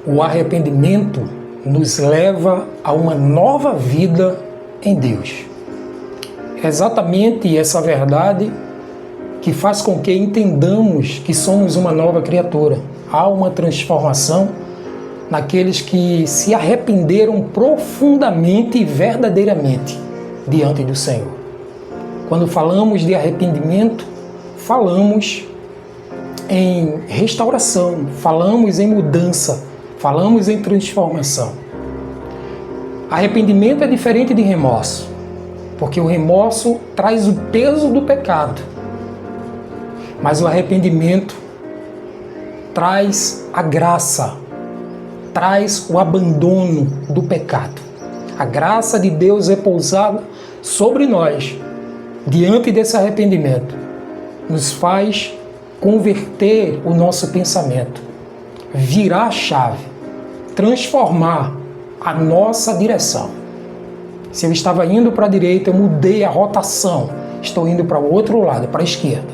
O arrependimento nos leva a uma nova vida em Deus. É exatamente essa verdade que faz com que entendamos que somos uma nova criatura. Há uma transformação naqueles que se arrependeram profundamente e verdadeiramente diante do Senhor. Quando falamos de arrependimento, falamos em restauração, falamos em mudança, falamos em transformação. Arrependimento é diferente de remorso, porque o remorso traz o peso do pecado, mas o arrependimento traz a graça, traz o abandono do pecado. A graça de Deus é pousada sobre nós, diante desse arrependimento, nos faz converter o nosso pensamento, virar a chave, transformar a nossa direção. Se eu estava indo para a direita, eu mudei a rotação, estou indo para o outro lado, para a esquerda,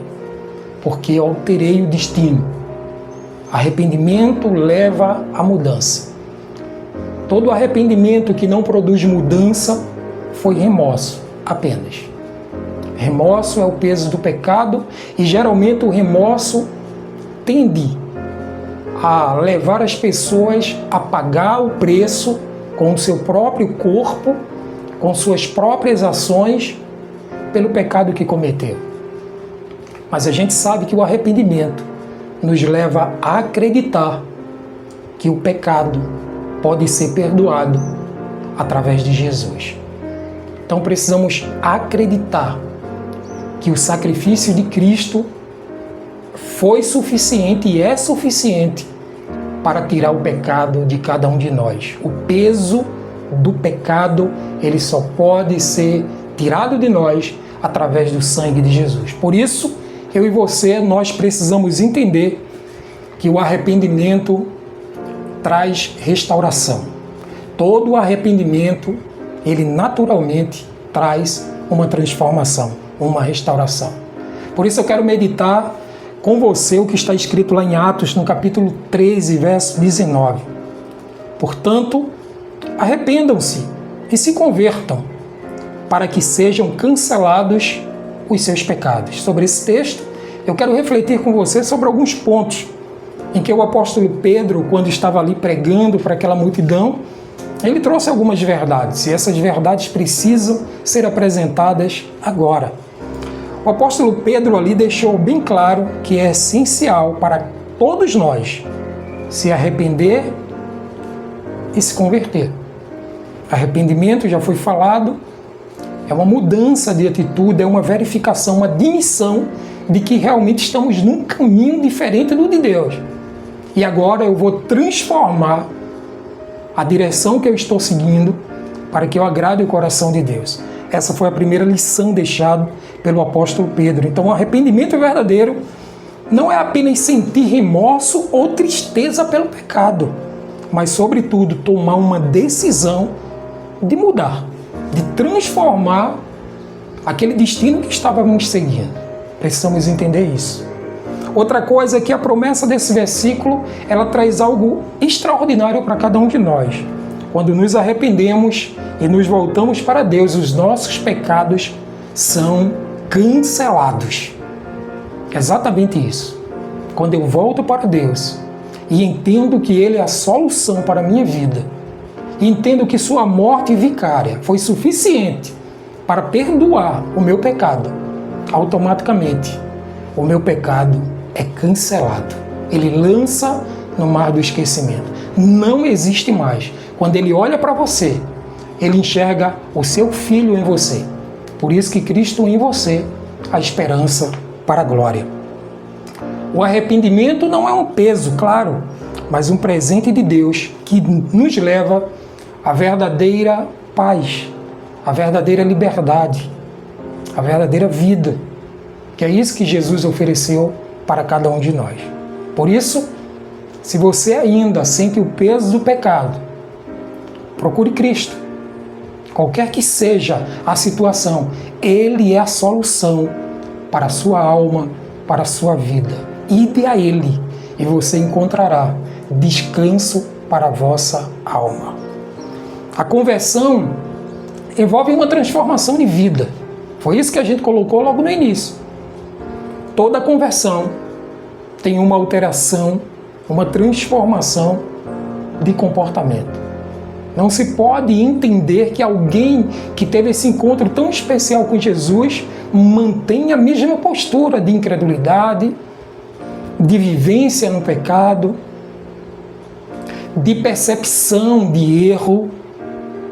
porque eu alterei o destino. Arrependimento leva à mudança. Todo arrependimento que não produz mudança foi remorso apenas. Remorso é o peso do pecado e geralmente o remorso tende a levar as pessoas a pagar o preço com o seu próprio corpo, com suas próprias ações, pelo pecado que cometeu. Mas a gente sabe que o arrependimento nos leva a acreditar que o pecado pode ser perdoado através de Jesus. Então precisamos acreditar que o sacrifício de Cristo foi suficiente e é suficiente para tirar o pecado de cada um de nós. O peso do pecado, ele só pode ser tirado de nós através do sangue de Jesus. Por isso, eu e você, nós precisamos entender que o arrependimento traz restauração. Todo arrependimento, ele naturalmente traz uma transformação, uma restauração. Por isso eu quero meditar com você o que está escrito lá em Atos, no capítulo 13, verso 19. Portanto, arrependam-se e se convertam, para que sejam cancelados os seus pecados. Sobre esse texto, eu quero refletir com você sobre alguns pontos em que o apóstolo Pedro, quando estava ali pregando para aquela multidão, ele trouxe algumas verdades, e essas verdades precisam ser apresentadas agora. O apóstolo Pedro ali deixou bem claro que é essencial para todos nós se arrepender e se converter. Arrependimento, já foi falado, é uma mudança de atitude, é uma verificação, uma admissão de que realmente estamos num caminho diferente do de Deus. E agora eu vou transformar a direção que eu estou seguindo para que eu agrade o coração de Deus. Essa foi a primeira lição deixada pelo apóstolo Pedro. Então, o arrependimento verdadeiro não é apenas sentir remorso ou tristeza pelo pecado, mas, sobretudo, tomar uma decisão de mudar, de transformar aquele destino que estávamos seguindo. Precisamos entender isso. Outra coisa é que a promessa desse versículo, ela traz algo extraordinário para cada um de nós. Quando nos arrependemos e nos voltamos para Deus, os nossos pecados são cancelados. Exatamente isso. Quando eu volto para Deus e entendo que Ele é a solução para a minha vida, e entendo que sua morte vicária foi suficiente para perdoar o meu pecado, automaticamente o meu pecado é cancelado. Ele lança no mar do esquecimento. Não existe mais. Quando Ele olha para você, Ele enxerga o seu Filho em você. Por isso que Cristo em você, a esperança para a glória. O arrependimento não é um peso, claro, mas um presente de Deus que nos leva à verdadeira paz, à verdadeira liberdade, à verdadeira vida, que é isso que Jesus ofereceu para cada um de nós. Por isso, se você ainda sente o peso do pecado, procure Cristo. Qualquer que seja a situação, Ele é a solução para a sua alma, para a sua vida. Ide a Ele e você encontrará descanso para a vossa alma. A conversão envolve uma transformação de vida. Foi isso que a gente colocou logo no início. Toda conversão tem uma alteração, uma transformação de comportamento. Não se pode entender que alguém que teve esse encontro tão especial com Jesus mantém a mesma postura de incredulidade, de vivência no pecado, de percepção de erro,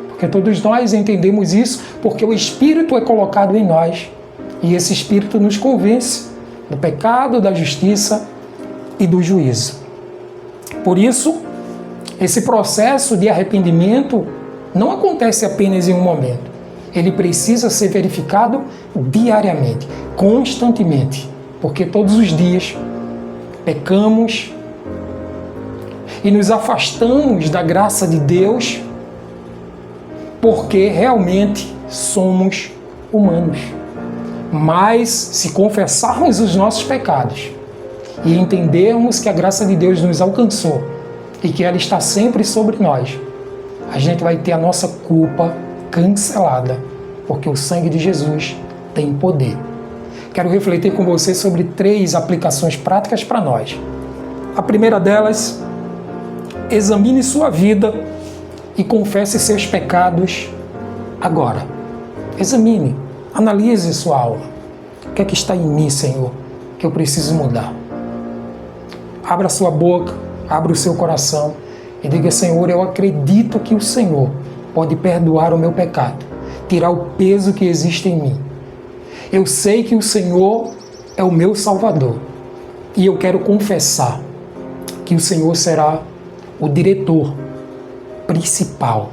porque todos nós entendemos isso porque o Espírito é colocado em nós e esse Espírito nos convence do pecado, da justiça e do juízo. Por isso, esse processo de arrependimento não acontece apenas em um momento. Ele precisa ser verificado diariamente, constantemente, porque todos os dias pecamos e nos afastamos da graça de Deus porque realmente somos humanos. Mas se confessarmos os nossos pecados e entendermos que a graça de Deus nos alcançou e que ela está sempre sobre nós, a gente vai ter a nossa culpa cancelada, porque o sangue de Jesus tem poder. Quero refletir com você sobre 3 aplicações práticas para nós. A primeira delas, examine sua vida e confesse seus pecados agora. Examine, analise sua alma. O que é que está em mim, Senhor, que eu preciso mudar? Abra sua boca, abra o seu coração e diga: Senhor, eu acredito que o Senhor pode perdoar o meu pecado, tirar o peso que existe em mim. Eu sei que o Senhor é o meu Salvador e eu quero confessar que o Senhor será o diretor principal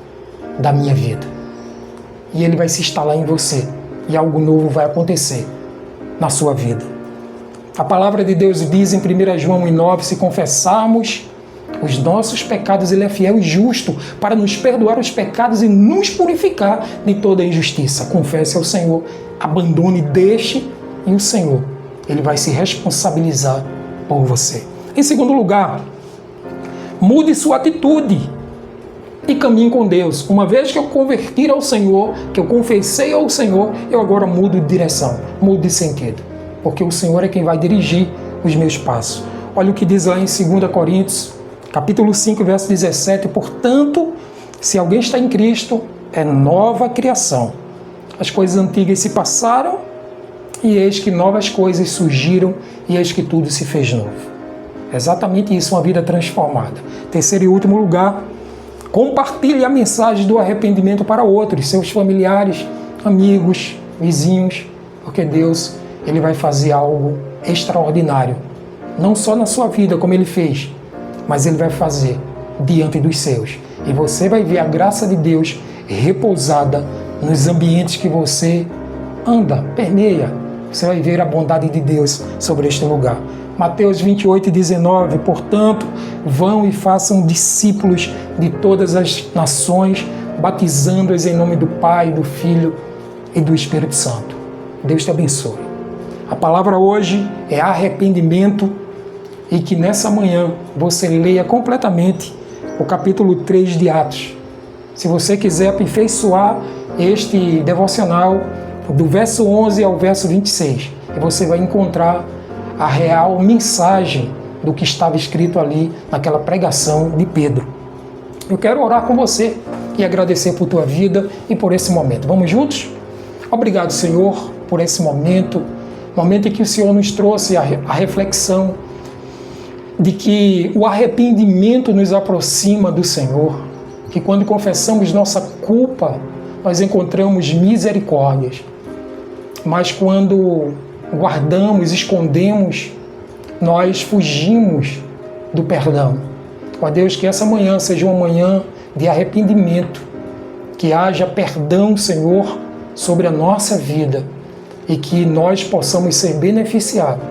da minha vida. E Ele vai se instalar em você e algo novo vai acontecer na sua vida. A palavra de Deus diz em 1 João 1,9: se confessarmos os nossos pecados, Ele é fiel e justo para nos perdoar os pecados e nos purificar de toda injustiça. Confesse ao Senhor, abandone, deixe, e o Senhor, Ele vai se responsabilizar por você. Em segundo lugar, mude sua atitude e caminhe com Deus. Uma vez que eu converti ao Senhor, que eu confessei ao Senhor, eu agora mudo de direção, mudo de sentido, porque o Senhor é quem vai dirigir os meus passos. Olha o que diz lá em 2 Coríntios, capítulo 5, verso 17: portanto, se alguém está em Cristo, é nova criação. As coisas antigas se passaram, e eis que novas coisas surgiram, e eis que tudo se fez novo. É exatamente isso, uma vida transformada. Terceiro e último lugar, compartilhe a mensagem do arrependimento para outros, seus familiares, amigos, vizinhos, porque Deus, Ele vai fazer algo extraordinário, não só na sua vida, como Ele fez, mas Ele vai fazer diante dos seus. E você vai ver a graça de Deus repousada nos ambientes que você anda, permeia. Você vai ver a bondade de Deus sobre este lugar. Mateus 28:19, portanto, vão e façam discípulos de todas as nações, batizando-os em nome do Pai, do Filho e do Espírito Santo. Deus te abençoe. A palavra hoje é arrependimento, e que nessa manhã você leia completamente o capítulo 3 de Atos. Se você quiser aperfeiçoar este devocional, do verso 11 ao verso 26, e você vai encontrar a real mensagem do que estava escrito ali naquela pregação de Pedro. Eu quero orar com você e agradecer por tua vida e por esse momento. Vamos juntos? Obrigado, Senhor, por esse momento em que o Senhor nos trouxe a reflexão de que o arrependimento nos aproxima do Senhor, que quando confessamos nossa culpa, nós encontramos misericórdias, mas quando guardamos, escondemos, nós fugimos do perdão. Ó Deus, que essa manhã seja uma manhã de arrependimento, que haja perdão, Senhor, sobre a nossa vida e que nós possamos ser beneficiados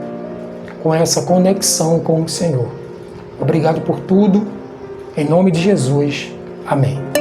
com essa conexão com o Senhor. Obrigado por tudo, em nome de Jesus. Amém.